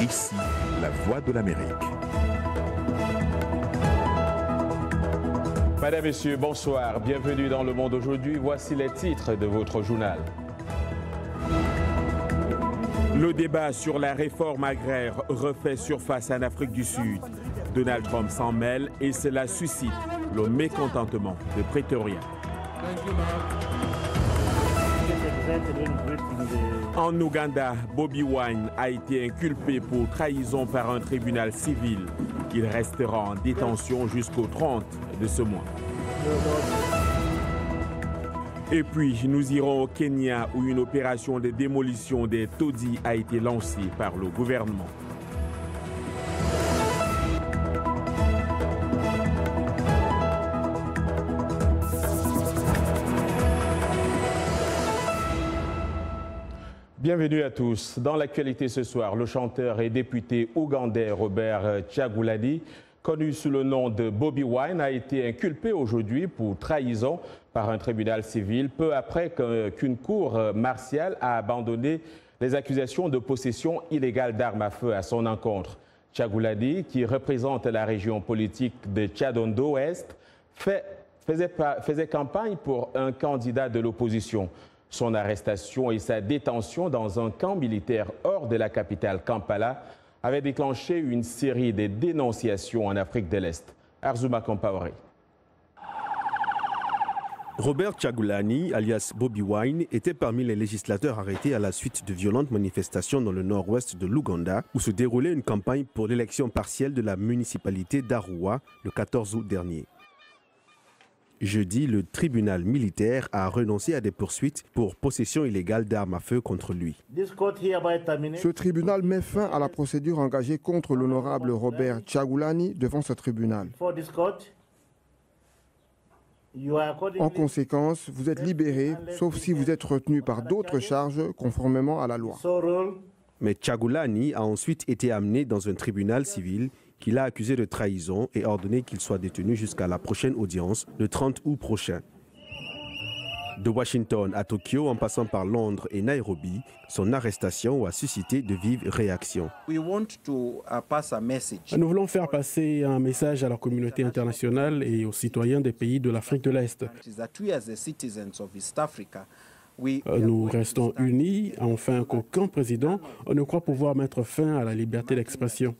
RICI, la voix de l'Amérique. Madame, Messieurs, bonsoir. Bienvenue dans Le Monde aujourd'hui. Voici les titres de votre journal. Le débat sur la réforme agraire refait surface en Afrique du Sud. Donald Trump s'en mêle et cela suscite le mécontentement de Pretoria. En Ouganda, Bobi Wine a été inculpé pour trahison par un tribunal civil. Il restera en détention jusqu'au 30 de ce mois. Et puis, nous irons au Kenya où une opération de démolition des taudis a été lancée par le gouvernement. Bienvenue à tous. Dans l'actualité ce soir, le chanteur et député ougandais Robert Kyagulanyi, connu sous le nom de Bobi Wine, a été inculpé aujourd'hui pour trahison par un tribunal civil peu après qu'une cour martiale a abandonné les accusations de possession illégale d'armes à feu à son encontre. Kyagulanyi, qui représente la région politique de Tchadondo-Ouest, faisait campagne pour un candidat de l'opposition. Son arrestation et sa détention dans un camp militaire hors de la capitale Kampala avaient déclenché une série de dénonciations en Afrique de l'Est. Arzuma Compaoré. Robert Kyagulanyi, alias Bobi Wine, était parmi les législateurs arrêtés à la suite de violentes manifestations dans le nord-ouest de l'Ouganda, où se déroulait une campagne pour l'élection partielle de la municipalité d'Arua le 14 août dernier. Jeudi, le tribunal militaire a renoncé à des poursuites pour possession illégale d'armes à feu contre lui. Ce tribunal met fin à la procédure engagée contre l'honorable Robert Kyagulanyi devant ce tribunal. En conséquence, vous êtes libéré, sauf si vous êtes retenu par d'autres charges conformément à la loi. Mais Kyagulanyi a ensuite été amené dans un tribunal civil qu'il a accusé de trahison et ordonné qu'il soit détenu jusqu'à la prochaine audience, le 30 août prochain. De Washington à Tokyo, en passant par Londres et Nairobi, son arrestation a suscité de vives réactions. Nous voulons faire passer un message à la communauté internationale et aux citoyens des pays de l'Afrique de l'Est. Nous restons unis afin qu'aucun président ne croit pouvoir mettre fin à la liberté d'expression.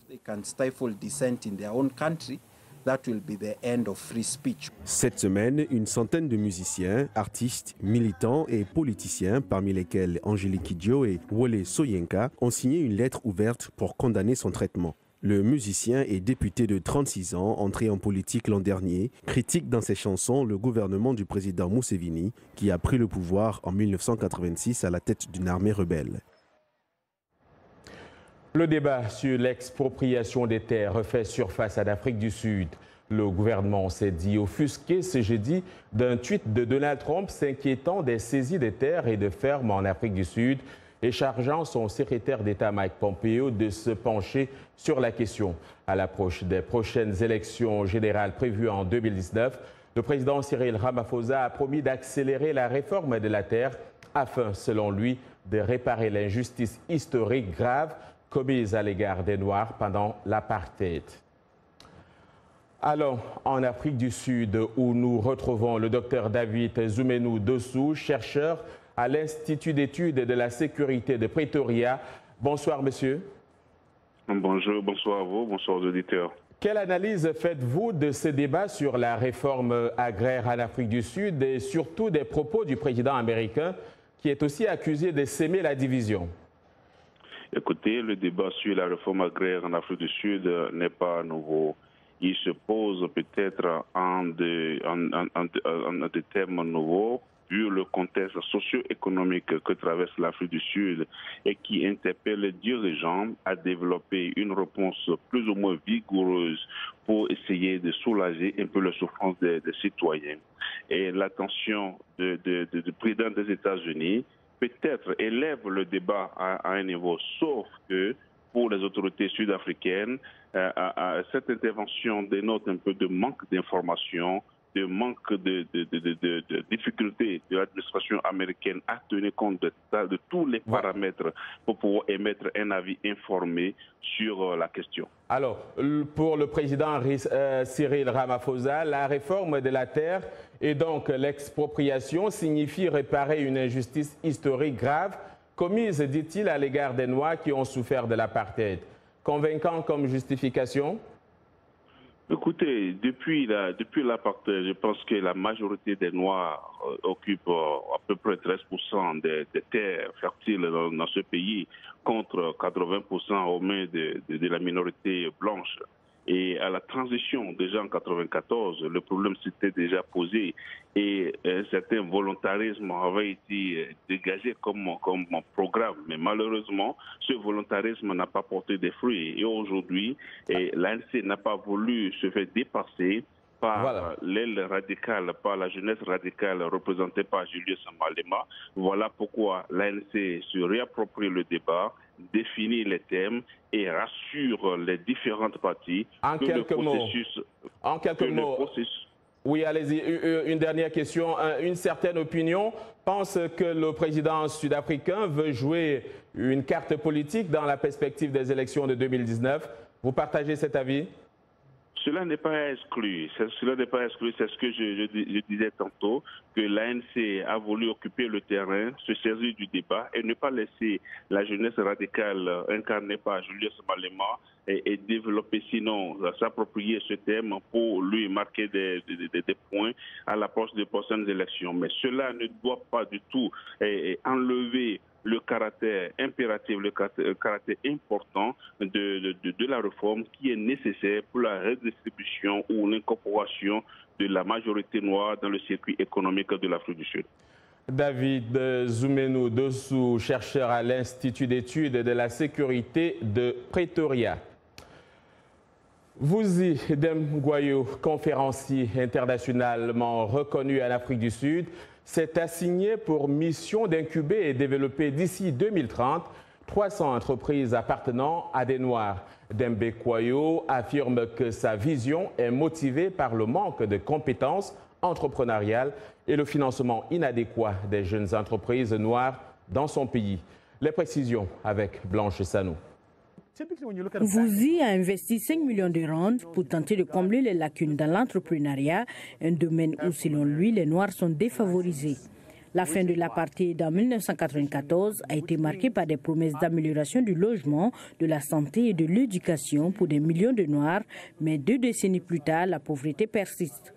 Cette semaine, une centaine de musiciens, artistes, militants et politiciens, parmi lesquels Angélique Kidjo et Wole Soyinka, ont signé une lettre ouverte pour condamner son traitement. Le musicien et député de 36 ans, entré en politique l'an dernier, critique dans ses chansons le gouvernement du président Museveni, qui a pris le pouvoir en 1986 à la tête d'une armée rebelle. Le débat sur l'expropriation des terres refait surface en Afrique du Sud. Le gouvernement s'est dit offusqué ce jeudi d'un tweet de Donald Trump s'inquiétant des saisies de terres et de fermes en Afrique du Sud et chargeant son secrétaire d'État Mike Pompeo de se pencher sur la question. À l'approche des prochaines élections générales prévues en 2019, le président Cyril Ramaphosa a promis d'accélérer la réforme de la terre afin, selon lui, de réparer l'injustice historique grave commise à l'égard des Noirs pendant l'apartheid. Allons en Afrique du Sud où nous retrouvons le docteur David Zoumenou Dossou, chercheur à l'Institut d'études de la sécurité de Pretoria. Bonsoir, monsieur. Bonjour, bonsoir à vous, bonsoir aux auditeurs. Quelle analyse faites-vous de ce débat sur la réforme agraire en Afrique du Sud et surtout des propos du président américain qui est aussi accusé de s'aimer la division? Écoutez, le débat sur la réforme agraire en Afrique du Sud n'est pas nouveau. Il se pose peut-être en des termes nouveaux, vu le contexte socio-économique que traverse l'Afrique du Sud et qui interpelle les dirigeants à développer une réponse plus ou moins vigoureuse pour essayer de soulager un peu la souffrance des citoyens. Et l'attention du président des États-Unis peut-être élève le débat à un niveau, sauf que pour les autorités sud-africaines, cette intervention dénote un peu de manque d'information de manque de difficultés de l'administration américaine à tenir compte de tous les paramètres pour pouvoir émettre un avis informé sur la question. Alors, pour le président Cyril Ramaphosa, la réforme de la terre et donc l'expropriation signifie réparer une injustice historique grave commise, dit-il, à l'égard des Noirs qui ont souffert de l'apartheid. Convaincant comme justification? Écoutez, depuis l'apartheid, je pense que la majorité des Noirs occupent à peu près 13% des terres fertiles dans ce pays, contre 80% aux mains de la minorité blanche. Et à la transition, déjà en 1994, le problème s'était déjà posé et un certain volontarisme avait été dégagé comme programme. Mais malheureusement, ce volontarisme n'a pas porté des fruits. Et aujourd'hui, l'ANC n'a pas voulu se faire dépasser par l'aile radicale, par la jeunesse radicale représentée par Julius Malema. Voilà pourquoi l'ANC se réapproprie le débat, définit les thèmes et rassure les différentes parties en quelques mots. Oui, allez-y. Une dernière question. Une certaine opinion pense que le président sud-africain veut jouer une carte politique dans la perspective des élections de 2019. Vous partagez cet avis? Cela n'est pas exclu. Cela n'est pas exclu. C'est ce que je disais tantôt, que l'ANC a voulu occuper le terrain, se saisir du débat et ne pas laisser la jeunesse radicale incarnée par Julius Malema et développer, sinon s'approprier ce thème pour lui marquer des points à l'approche des prochaines élections. Mais cela ne doit pas du tout enlever le caractère impératif, le caractère important de la réforme qui est nécessaire pour la redistribution ou l'incorporation de la majorité noire dans le circuit économique de l'Afrique du Sud. David Zoumenou Dossou, chercheur à l'Institut d'études de la sécurité de Pretoria. Vusi Demgwayo, conférencier internationalement reconnu en Afrique du Sud, s'est assigné pour mission d'incuber et développer d'ici 2030 300 entreprises appartenant à des Noirs. Dembe Kwayo affirme que sa vision est motivée par le manque de compétences entrepreneuriales et le financement inadéquat des jeunes entreprises noires dans son pays. Les précisions avec Blanche Sanou. Vusi a investi 5 millions de rand pour tenter de combler les lacunes dans l'entrepreneuriat, un domaine où, selon lui, les Noirs sont défavorisés. La fin de l'apartheid en 1994 a été marquée par des promesses d'amélioration du logement, de la santé et de l'éducation pour des millions de Noirs, mais 2 décennies plus tard, la pauvreté persiste.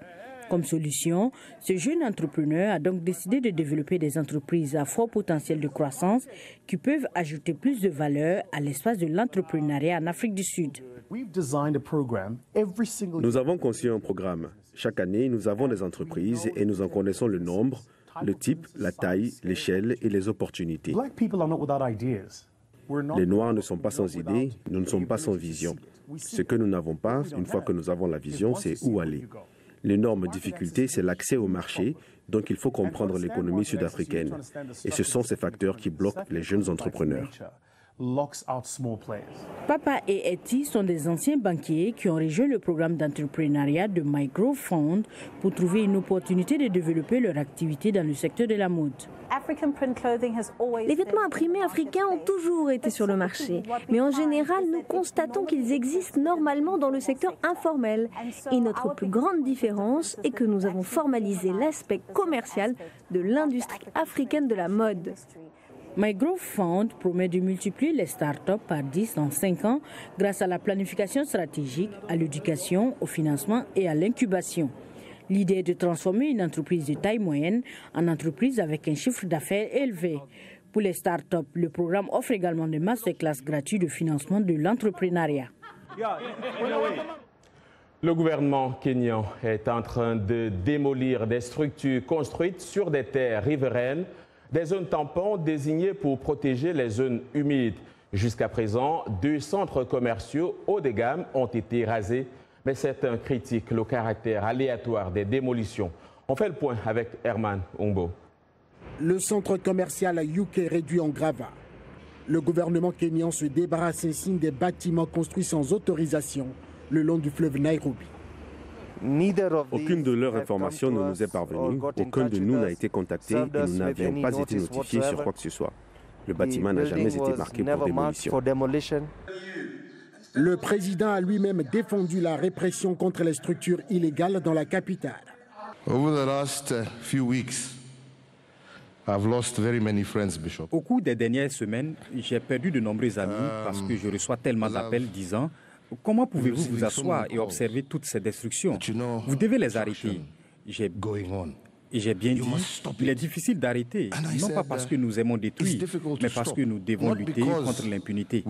Comme solution, ce jeune entrepreneur a donc décidé de développer des entreprises à fort potentiel de croissance qui peuvent ajouter plus de valeur à l'espace de l'entrepreneuriat en Afrique du Sud. Nous avons conçu un programme. Chaque année, nous avons des entreprises et nous en connaissons le nombre, le type, la taille, l'échelle et les opportunités. Les Noirs ne sont pas sans idées, nous ne sommes pas sans vision. Ce que nous n'avons pas, une fois que nous avons la vision, c'est où aller. L'énorme difficulté, c'est l'accès au marché, donc il faut comprendre l'économie sud-africaine. Et ce sont ces facteurs qui bloquent les jeunes entrepreneurs. Papa et Etty sont des anciens banquiers qui ont rejoint le programme d'entrepreneuriat de Micro Fund pour trouver une opportunité de développer leur activité dans le secteur de la mode. Les vêtements imprimés africains ont toujours été sur le marché, mais en général, nous constatons qu'ils existent normalement dans le secteur informel. Et notre plus grande différence est que nous avons formalisé l'aspect commercial de l'industrie africaine de la mode. Micro Fund promet de multiplier les startups par 10 en 5 ans grâce à la planification stratégique, à l'éducation, au financement et à l'incubation. L'idée est de transformer une entreprise de taille moyenne en entreprise avec un chiffre d'affaires élevé. Pour les startups, le programme offre également des masterclass gratuits de financement de l'entrepreneuriat. Le gouvernement kényan est en train de démolir des structures construites sur des terres riveraines, des zones tampons désignées pour protéger les zones humides. Jusqu'à présent, 2 centres commerciaux haut de gamme ont été rasés, mais certains critiquent le caractère aléatoire des démolitions. On fait le point avec Herman Umbo. Le centre commercial à UK réduit en gravats. Le gouvernement kényan se débarrasse ainsi des bâtiments construits sans autorisation le long du fleuve Nairobi. Aucune de leurs informations ne nous est parvenue, aucun de nous n'a été contacté et nous n'avions pas été notifiés sur quoi que ce soit. Le bâtiment n'a jamais été marqué pour démolition. Le président a lui-même défendu la répression contre les structures illégales dans la capitale. Au cours des dernières semaines, j'ai perdu de nombreux amis parce que je reçois tellement d'appels disant « Comment pouvez-vous vous asseoir et observer toutes ces destructions? Vous devez les arrêter. » Et j'ai bien dit, il est difficile d'arrêter, non pas parce que nous aimons détruire, mais parce que nous devons lutter contre l'impunité.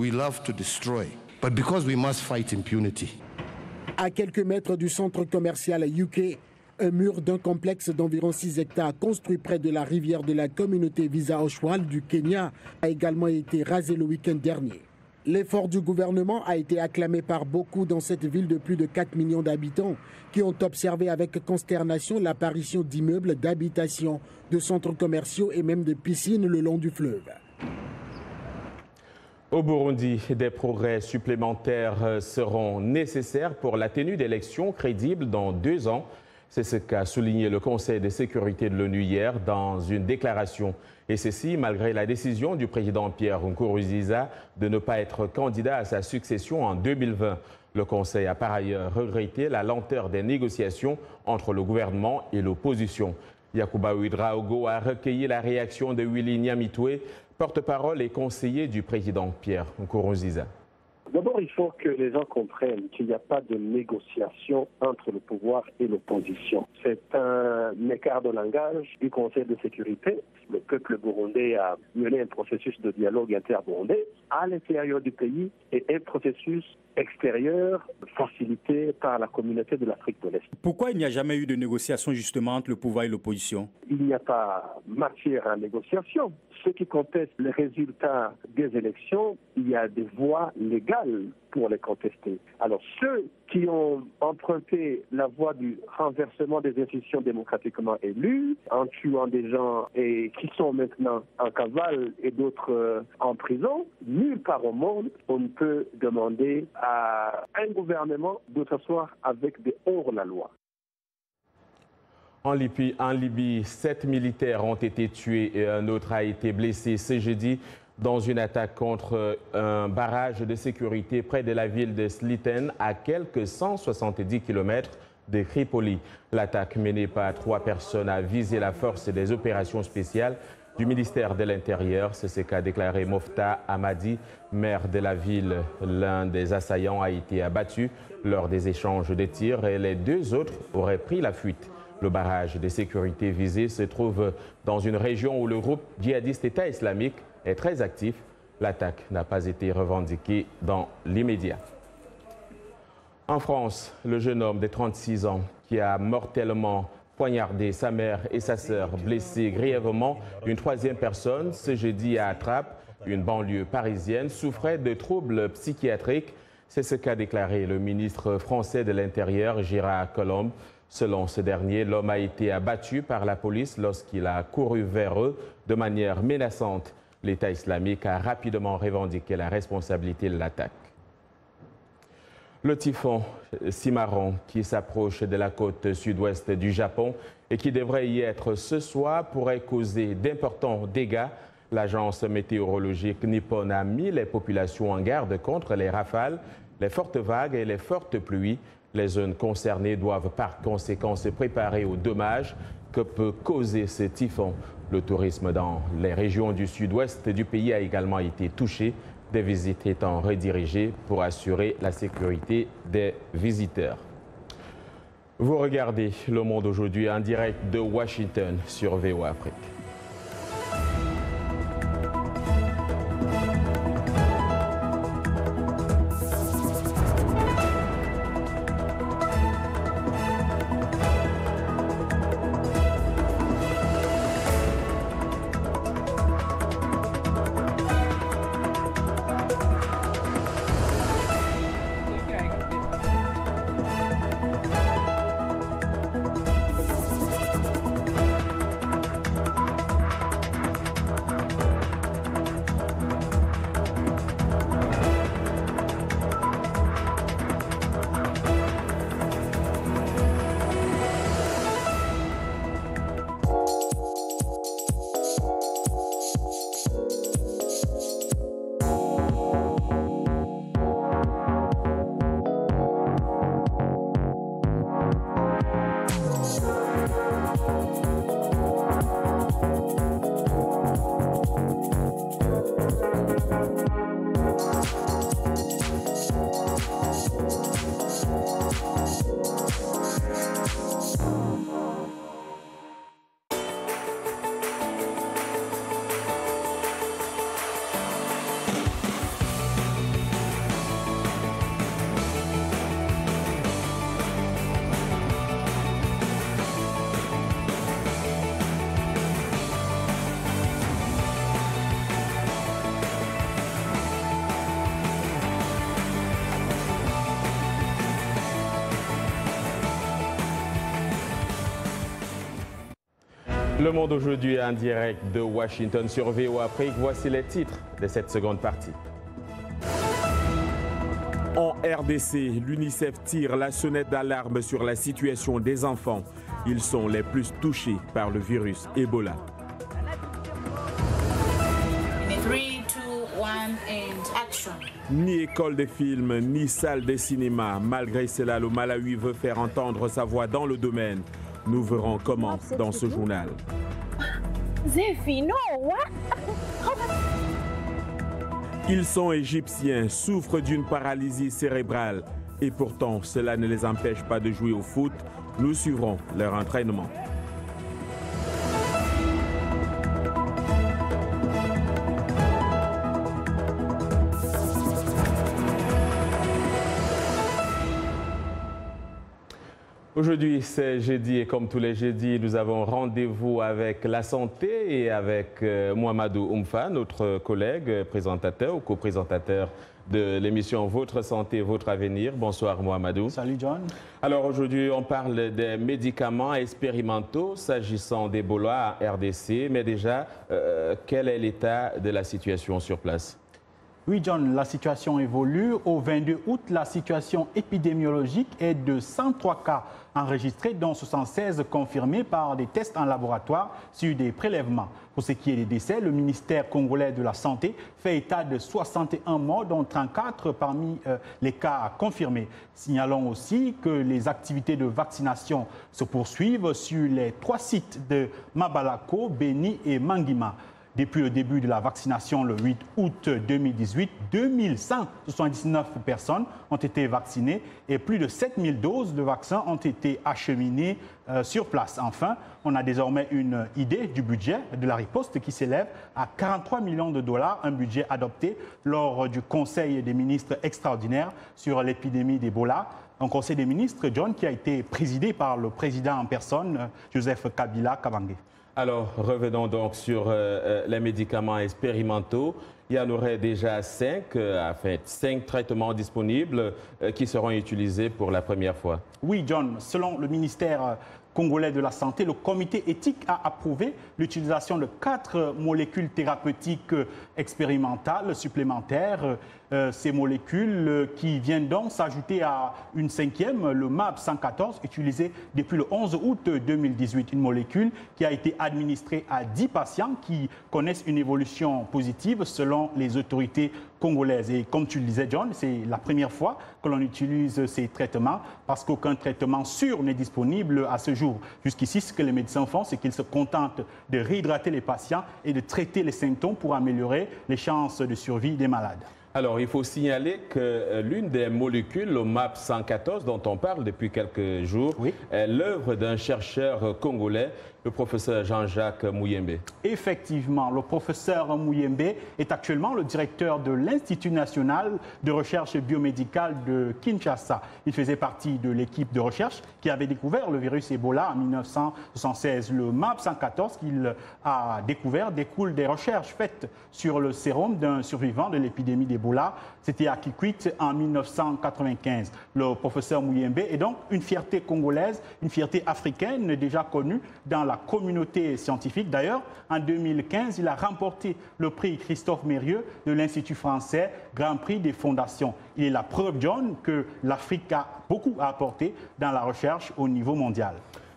À quelques mètres du centre commercial UK, un mur d'un complexe d'environ 6 hectares construit près de la rivière de la communauté Visa Oshwal du Kenya a également été rasé le week-end dernier. L'effort du gouvernement a été acclamé par beaucoup dans cette ville de plus de 4 millions d'habitants qui ont observé avec consternation l'apparition d'immeubles d'habitation, de centres commerciaux et même de piscines le long du fleuve. Au Burundi, des progrès supplémentaires seront nécessaires pour la tenue d'élections crédibles dans 2 ans. C'est ce qu'a souligné le Conseil de sécurité de l'ONU hier dans une déclaration. Et ceci malgré la décision du président Pierre Nkurunziza de ne pas être candidat à sa succession en 2020. Le Conseil a par ailleurs regretté la lenteur des négociations entre le gouvernement et l'opposition. Yacouba Ouedraogo a recueilli la réaction de Willy Nyamitwe, porte-parole et conseiller du président Pierre Nkurunziza. D'abord, il faut que les gens comprennent qu'il n'y a pas de négociation entre le pouvoir et l'opposition. C'est un écart de langage du Conseil de sécurité. Le peuple burundais a mené un processus de dialogue inter-burundais à l'intérieur du pays et un processus extérieur facilité par la communauté de l'Afrique de l'Est. Pourquoi il n'y a jamais eu de négociation justement entre le pouvoir et l'opposition? Il n'y a pas matière à négociation. Ceux qui contestent les résultats des élections, il y a des voies légales pour les contester. Alors ceux qui ont emprunté la voie du renversement des institutions démocratiquement élues, en tuant des gens et qui sont maintenant en cavale et d'autres en prison, nulle part au monde on ne peut demander à un gouvernement de s'asseoir avec des hors-la-loi. En Libye, 7 militaires ont été tués et un autre a été blessé ce jeudi dans une attaque contre un barrage de sécurité près de la ville de Sliten, à quelques 170 km de Tripoli. L'attaque menée par 3 personnes a visé la force des opérations spéciales du ministère de l'Intérieur. C'est ce qu'a déclaré Mofta Hamadi, maire de la ville. L'un des assaillants a été abattu lors des échanges de tirs et les 2 autres auraient pris la fuite. Le barrage de sécurité visé se trouve dans une région où le groupe djihadiste État islamique est très actif. L'attaque n'a pas été revendiquée dans l'immédiat. En France, le jeune homme de 36 ans qui a mortellement poignardé sa mère et sa sœur, blessé grièvement une 3e personne ce jeudi à Trappes, une banlieue parisienne, souffrait de troubles psychiatriques. C'est ce qu'a déclaré le ministre français de l'Intérieur, Gérard Collomb. Selon ce dernier, l'homme a été abattu par la police lorsqu'il a couru vers eux de manière menaçante. L'État islamique a rapidement revendiqué la responsabilité de l'attaque. Le typhon Cimarron, qui s'approche de la côte sud-ouest du Japon et qui devrait y être ce soir, pourrait causer d'importants dégâts. L'agence météorologique nippone a mis les populations en garde contre les rafales, les fortes vagues et les fortes pluies. Les zones concernées doivent par conséquent se préparer aux dommages que peut causer ce typhon. Le tourisme dans les régions du sud-ouest du pays a également été touché, des visites étant redirigées pour assurer la sécurité des visiteurs. Vous regardez Le Monde aujourd'hui en direct de Washington sur VOA Afrique. Le Monde aujourd'hui en direct de Washington sur VOA Afrique. Voici les titres de cette seconde partie. En RDC, l'UNICEF tire la sonnette d'alarme sur la situation des enfants. Ils sont les plus touchés par le virus Ebola. 3, 2, 1 and action. Ni école de film, ni salle de cinéma. Malgré cela, le Malawi veut faire entendre sa voix dans le domaine. Nous verrons comment dans ce journal. Ils sont égyptiens, souffrent d'une paralysie cérébrale. Et pourtant, cela ne les empêche pas de jouer au foot. Nous suivrons leur entraînement. Aujourd'hui, c'est jeudi et comme tous les jeudis, nous avons rendez-vous avec la santé et avec Mouamadou Oumfa, notre collègue présentateur ou co-présentateur de l'émission Votre Santé, Votre Avenir. Bonsoir Mouamadou. Salut John. Alors aujourd'hui, on parle des médicaments expérimentaux s'agissant d'Ebola en RDC. Mais déjà, quel est l'état de la situation sur place ? Oui, John, la situation évolue. Au 22 août, la situation épidémiologique est de 103 cas enregistrés, dont 76 confirmés par des tests en laboratoire sur des prélèvements. Pour ce qui est des décès, le ministère congolais de la Santé fait état de 61 morts, dont 34 parmi les cas confirmés. Signalons aussi que les activités de vaccination se poursuivent sur les 3 sites de Mabalako, Beni et Mangima. Depuis le début de la vaccination le 8 août 2018, 2179 personnes ont été vaccinées et plus de 7000 doses de vaccins ont été acheminées sur place. Enfin, on a désormais une idée du budget de la riposte qui s'élève à 43 millions de dollars, un budget adopté lors du Conseil des ministres extraordinaire sur l'épidémie d'Ebola. Un Conseil des ministres, John, qui a été présidé par le président en personne, Joseph Kabila Kabange. Alors, revenons donc sur les médicaments expérimentaux. Il y en aurait déjà 5 traitements disponibles qui seront utilisés pour la première fois. Oui, John. Selon le ministère congolais de la Santé, le comité éthique a approuvé l'utilisation de 4 molécules thérapeutiques expérimentales supplémentaires. Ces molécules qui viennent donc s'ajouter à une 5e, le MAP 114, utilisée depuis le 11 août 2018. Une molécule qui a été administrée à 10 patients qui connaissent une évolution positive selon les autorités congolaises. Et comme tu le disais, John, c'est la première fois que l'on utilise ces traitements parce qu'aucun traitement sûr n'est disponible à ce jour. Jusqu'ici, ce que les médecins font, c'est qu'ils se contentent de réhydrater les patients et de traiter les symptômes pour améliorer les chances de survie des malades. Alors, il faut signaler que l'une des molécules, le MAP 114, dont on parle depuis quelques jours, est l'œuvre d'un chercheur congolais, le professeur Jean-Jacques Mouyembe. Effectivement, le professeur Mouyembe est actuellement le directeur de l'Institut national de recherche biomédicale de Kinshasa. Il faisait partie de l'équipe de recherche qui avait découvert le virus Ebola en 1976. Le MAP 114 qu'il a découvert découle des recherches faites sur le sérum d'un survivant de l'épidémie d'Ebola. C'était à Kikwit en 1995. Le professeur Mouyembe est donc une fierté congolaise, une fierté africaine déjà connue dans la communauté scientifique. D'ailleurs, en 2015, il a remporté le prix Christophe Mérieux de l'Institut français, Grand Prix des fondations. Il est la preuve, John, que l'Afrique a beaucoup à apporter dans la recherche au niveau mondial.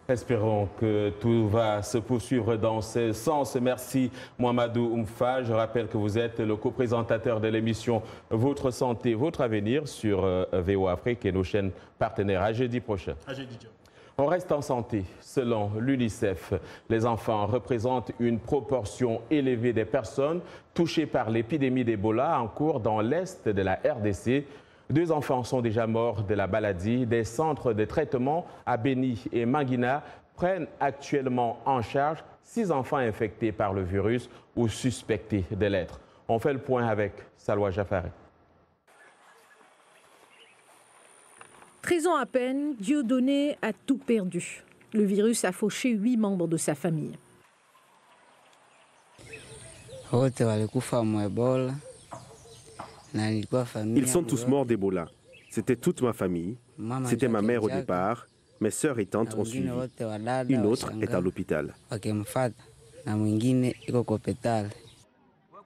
Espérons que tout va se poursuivre dans ce sens. Merci Mouamadou Oumfa. Je rappelle que vous êtes le co-présentateur de l'émission Votre Santé, Votre Avenir sur VOA Afrique et nos chaînes partenaires. À jeudi prochain. À jeudi, John. On reste en santé. Selon l'UNICEF, les enfants représentent une proportion élevée des personnes touchées par l'épidémie d'Ebola en cours dans l'est de la RDC. 2 enfants sont déjà morts de la maladie. Des centres de traitement à Beni et Mangina prennent actuellement en charge 6 enfants infectés par le virus ou suspectés de l'être. On fait le point avec Salwa Jafari. 13 ans à peine, Dieudonné a tout perdu. Le virus a fauché 8 membres de sa famille. Ils sont tous morts d'Ebola. C'était toute ma famille. C'était ma mère au départ. Mes sœurs et tantes ont suivi. Une autre est à l'hôpital.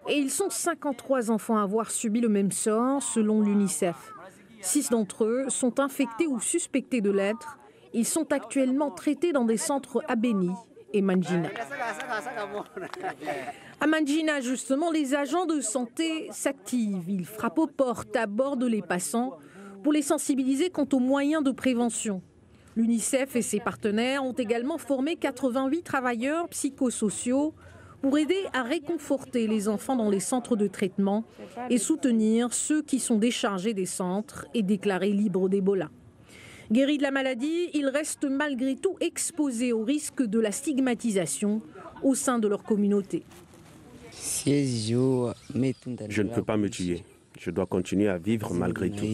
Et ils sont 53 enfants à avoir subi le même sort selon l'UNICEF. 6 d'entre eux sont infectés ou suspectés de l'être. Ils sont actuellement traités dans des centres à Beni et Manjina. À Manjina, justement, les agents de santé s'activent. Ils frappent aux portes, abordent les passants pour les sensibiliser quant aux moyens de prévention. L'UNICEF et ses partenaires ont également formé 88 travailleurs psychosociaux pour aider à réconforter les enfants dans les centres de traitement et soutenir ceux qui sont déchargés des centres et déclarés libres d'Ebola. Guéris de la maladie, ils restent malgré tout exposés au risque de la stigmatisation au sein de leur communauté. Je ne peux pas me tuer. Je dois continuer à vivre malgré tout.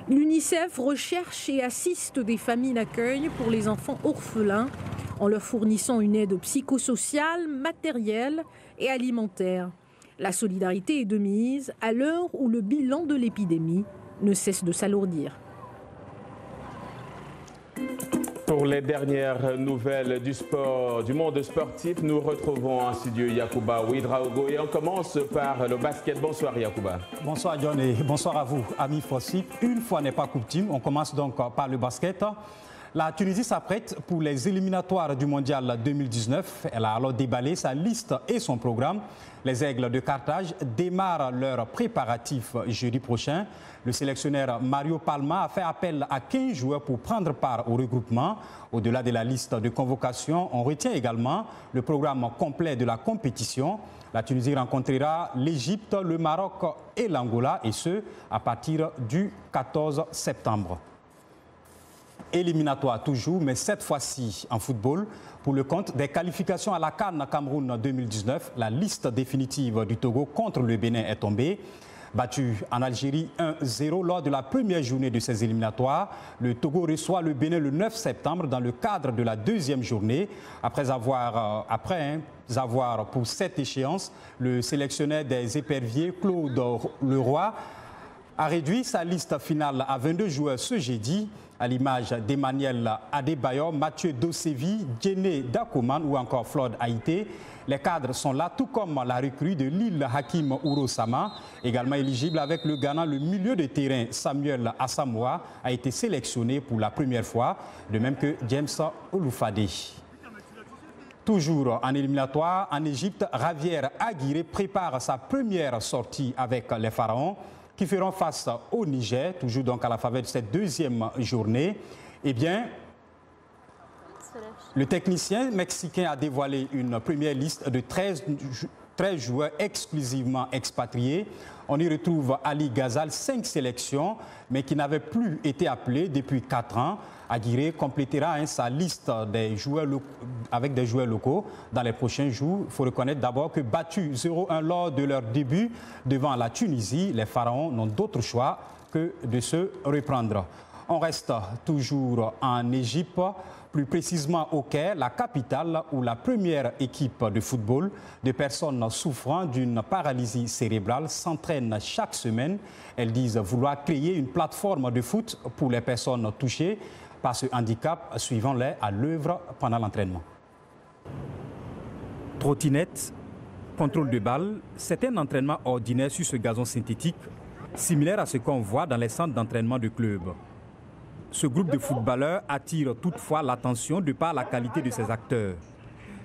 L'UNICEF recherche et assiste des familles d'accueil pour les enfants orphelins en leur fournissant une aide psychosociale, matérielle et alimentaire. La solidarité est de mise à l'heure où le bilan de l'épidémie ne cesse de s'alourdir. Pour les dernières nouvelles du sport, du monde sportif, nous retrouvons en studio Yacouba Ouedraogo et on commence par le basket. Bonsoir Yacouba. Bonsoir John et bonsoir à vous, amis Fossi. Une fois n'est pas coutume, on commence donc par le basket. La Tunisie s'apprête pour les éliminatoires du Mondial 2019. Elle a alors déballé sa liste et son programme. Les Aigles de Carthage démarrent leurs préparatifs jeudi prochain. Le sélectionneur Mario Palma a fait appel à 15 joueurs pour prendre part au regroupement. Au-delà de la liste de convocation, on retient également le programme complet de la compétition. La Tunisie rencontrera l'Égypte, le Maroc et l'Angola, et ce, à partir du 14 septembre. Éliminatoire toujours, mais cette fois-ci en football. Pour le compte des qualifications à la CAN Cameroun 2019, la liste définitive du Togo contre le Bénin est tombée. Battu en Algérie 1-0 lors de la première journée de ces éliminatoires, le Togo reçoit le Bénin le 9 septembre dans le cadre de la deuxième journée. Après avoir pour cette échéance, le sélectionneur des éperviers, Claude Leroy, a réduit sa liste finale à 22 joueurs ce jeudi, à l'image d'Emmanuel Adebayor, Mathieu Dosevi, Djené Dakoman ou encore Floyd Haïté. Les cadres sont là, tout comme la recrue de Lille Hakim Ourosama, également éligible avec le Ghana. Le milieu de terrain Samuel Asamoah a été sélectionné pour la première fois, de même que James Olufade. Toujours en éliminatoire, en Égypte, Javier Aguirre prépare sa première sortie avec les Pharaons, qui feront face au Niger, toujours donc à la faveur de cette deuxième journée. Eh bien, le technicien mexicain a dévoilé une première liste de 13 joueurs exclusivement expatriés. On y retrouve Ali Ghazal, 5 sélections, mais qui n'avait plus été appelé depuis 4 ans. Aguirre complétera sa liste avec des joueurs locaux dans les prochains jours. Il faut reconnaître d'abord que battus 0-1 lors de leur début devant la Tunisie, les Pharaons n'ont d'autre choix que de se reprendre. On reste toujours en Égypte, plus précisément au Caire, la capitale où la première équipe de football de personnes souffrant d'une paralysie cérébrale s'entraîne chaque semaine. Elles disent vouloir créer une plateforme de foot pour les personnes touchées par ce handicap, suivant-les à l'œuvre pendant l'entraînement. Trottinette, contrôle de balle, c'est un entraînement ordinaire sur ce gazon synthétique, similaire à ce qu'on voit dans les centres d'entraînement de clubs. Ce groupe de footballeurs attire toutefois l'attention de par la qualité de ses acteurs,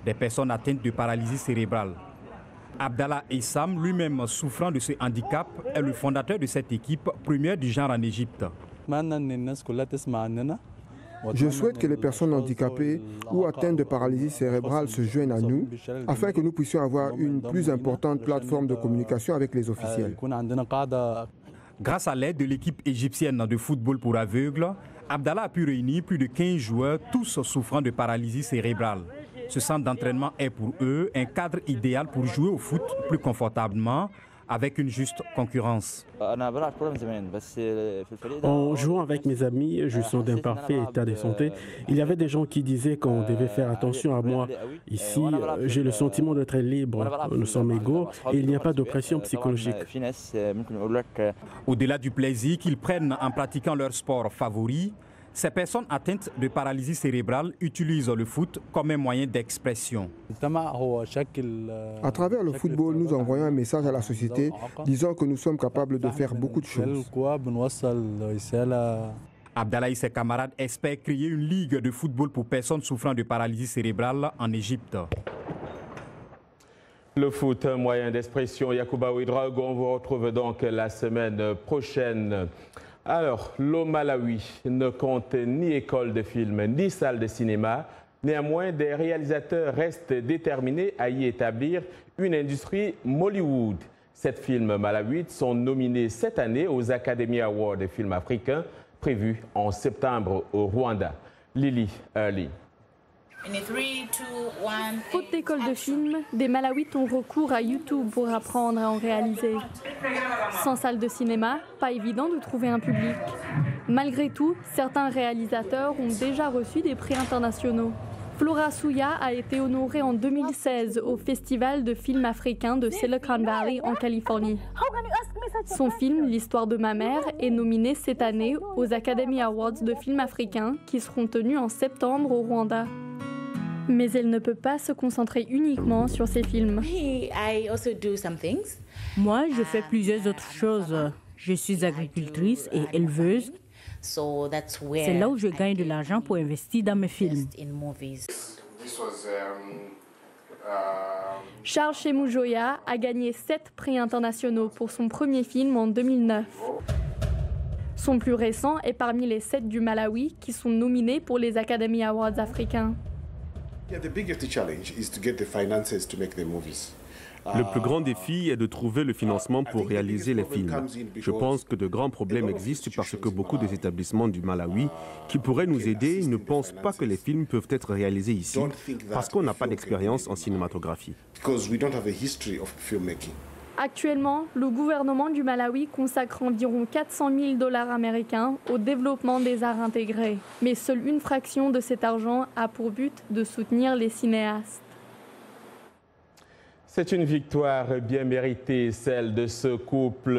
des personnes atteintes de paralysie cérébrale. Abdallah Essam, lui-même souffrant de ce handicap, est le fondateur de cette équipe, première du genre en Égypte. Je souhaite que les personnes handicapées ou atteintes de paralysie cérébrale se joignent à nous afin que nous puissions avoir une plus importante plateforme de communication avec les officiels. Grâce à l'aide de l'équipe égyptienne de football pour aveugles, Abdallah a pu réunir plus de 15 joueurs, tous souffrant de paralysie cérébrale. Ce centre d'entraînement est pour eux un cadre idéal pour jouer au foot plus confortablement. avec une juste concurrence. En jouant avec mes amis, je sens d'un parfait état de santé. Il y avait des gens qui disaient qu'on devait faire attention à moi. Ici, j'ai le sentiment d'être libre. Nous sommes égaux et il n'y a pas d'oppression psychologique. Au-delà du plaisir qu'ils prennent en pratiquant leur sport favori, ces personnes atteintes de paralysie cérébrale utilisent le foot comme un moyen d'expression. À travers le football, nous envoyons un message à la société disant que nous sommes capables de faire beaucoup de choses. Abdallah et ses camarades espèrent créer une ligue de football pour personnes souffrant de paralysie cérébrale en Égypte. Le foot, un moyen d'expression. Yacouba Ouedraogo, on vous retrouve donc la semaine prochaine. Alors, le Malawi ne compte ni école de film, ni salle de cinéma. Néanmoins, des réalisateurs restent déterminés à y établir une industrie Mollywood. 7 films malawites sont nominés cette année aux Academy Awards des films africains, prévus en septembre au Rwanda. Lily Early. Faute d'école de film, des Malawites ont recours à YouTube pour apprendre à en réaliser. Sans salle de cinéma, pas évident de trouver un public. Malgré tout, certains réalisateurs ont déjà reçu des prix internationaux. Flora Souya a été honorée en 2016 au Festival de films africains de Silicon Valley en Californie. Son film, L'histoire de ma mère, est nominé cette année aux Academy Awards de films africains qui seront tenus en septembre au Rwanda. Mais elle ne peut pas se concentrer uniquement sur ses films. Moi, je fais plusieurs autres choses. Je suis agricultrice et éleveuse. C'est là où je gagne de l'argent pour investir dans mes films. Charles Chemoujoya a gagné 7 prix internationaux pour son premier film en 2009. Son plus récent est parmi les 7 du Malawi qui sont nominés pour les Academy Awards africains. Le plus grand défi est de trouver le financement pour réaliser les films. Je pense que de grands problèmes existent parce que beaucoup des établissements du Malawi qui pourraient nous aider ne pensent pas que les films peuvent être réalisés ici parce qu'on n'a pas d'expérience en cinématographie. Actuellement, le gouvernement du Malawi consacre environ 400 000 $ américains au développement des arts intégrés. Mais seule une fraction de cet argent a pour but de soutenir les cinéastes. C'est une victoire bien méritée, celle de ce couple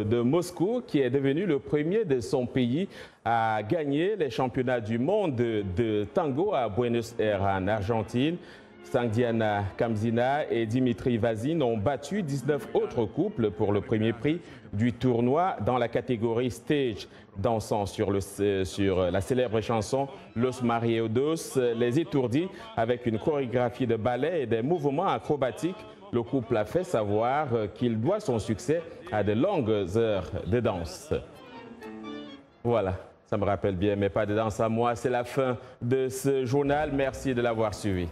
de Moscou qui est devenu le premier de son pays à gagner les championnats du monde de tango à Buenos Aires en Argentine. Sangdiana Kamzina et Dimitri Vazine ont battu 19 autres couples pour le premier prix du tournoi dans la catégorie Stage. Dansant sur la célèbre chanson Los Mariados, les étourdis avec une chorégraphie de ballet et des mouvements acrobatiques, le couple a fait savoir qu'il doit son succès à de longues heures de danse. Voilà, ça me rappelle bien, mais pas de danse à moi. C'est la fin de ce journal. Merci de l'avoir suivi.